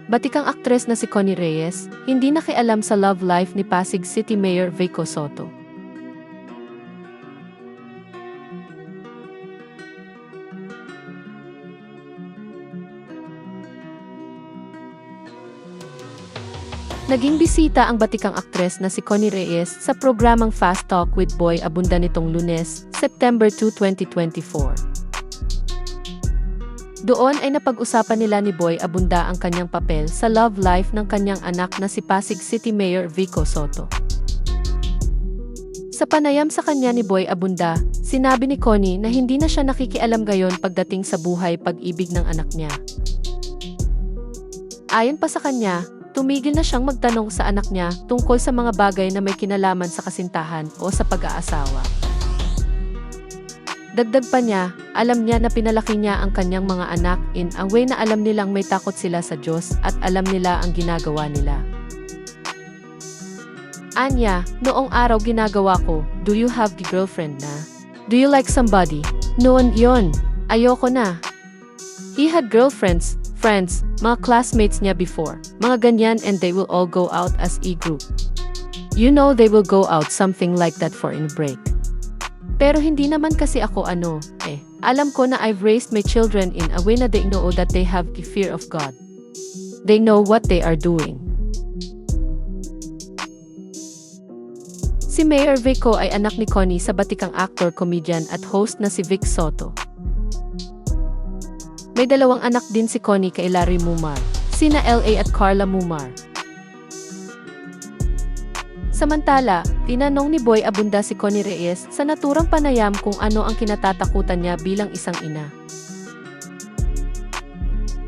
Batikang aktres na si Connie Reyes, hindi nakialam sa love life ni Pasig City Mayor Vico Soto. Naging bisita ang batikang aktres na si Connie Reyes sa programang Fast Talk with Boy Abunda nitong Lunes, September 2, 2024. Doon ay napag-usapan nila ni Boy Abunda ang kanyang papel sa love life ng kanyang anak na si Pasig City Mayor Vico Soto. Sa panayam sa kanya ni Boy Abunda, sinabi ni Connie na hindi na siya nakikialam gayon pagdating sa buhay pag-ibig ng anak niya. Ayon pa sa kanya, tumigil na siyang magtanong sa anak niya tungkol sa mga bagay na may kinalaman sa kasintahan o sa pag-aasawa. Dagdag pa niya, alam niya na pinalaki niya ang kanyang mga anak in a way na alam nilang may takot sila sa Diyos at alam nila ang ginagawa nila. Anya, noong araw ginagawa ko, do you have the girlfriend na? Do you like somebody? Noon yon, ayoko na. He had girlfriends, friends, mga classmates niya before, mga ganyan and they will all go out as a group. You know they will go out something like that for a break. Pero hindi naman kasi ako alam ko na I've raised my children in a way na they know that they have the fear of God. They know what they are doing. Si Mayor Vico ay anak ni Connie sa batikang actor, comedian at host na si Vic Soto. May dalawang anak din si Connie kay Larry Mumar, sina LA at Carla Mumar. Samantala, tinanong ni Boy Abunda si Connie Reyes sa naturang panayam kung ano ang kinatatakutan niya bilang isang ina.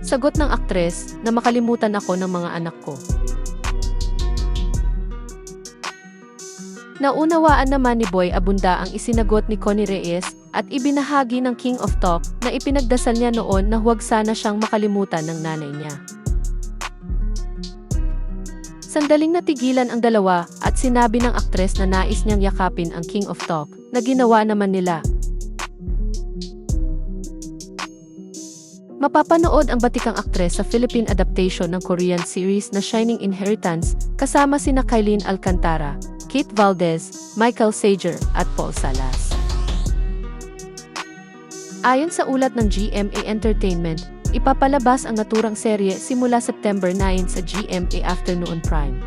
Sagot ng aktres, na makalimutan ako ng mga anak ko. Naunawaan naman ni Boy Abunda ang isinagot ni Connie Reyes at ibinahagi ng King of Talk na ipinagdasal niya noon na huwag sana siyang makalimutan ng nanay niya. Sandaling natigilan ang dalawa at sinabi ng aktres na nais niyang yakapin ang King of Talk na ginawa naman nila. Mapapanood ang batikang aktres sa Philippine adaptation ng Korean series na Shining Inheritance kasama sina Kylene Alcantara, Kate Valdez, Michael Sager at Paul Salas. Ayon sa ulat ng GMA Entertainment, ipapalabas ang naturang serye simula September 9 sa GMA Afternoon Prime.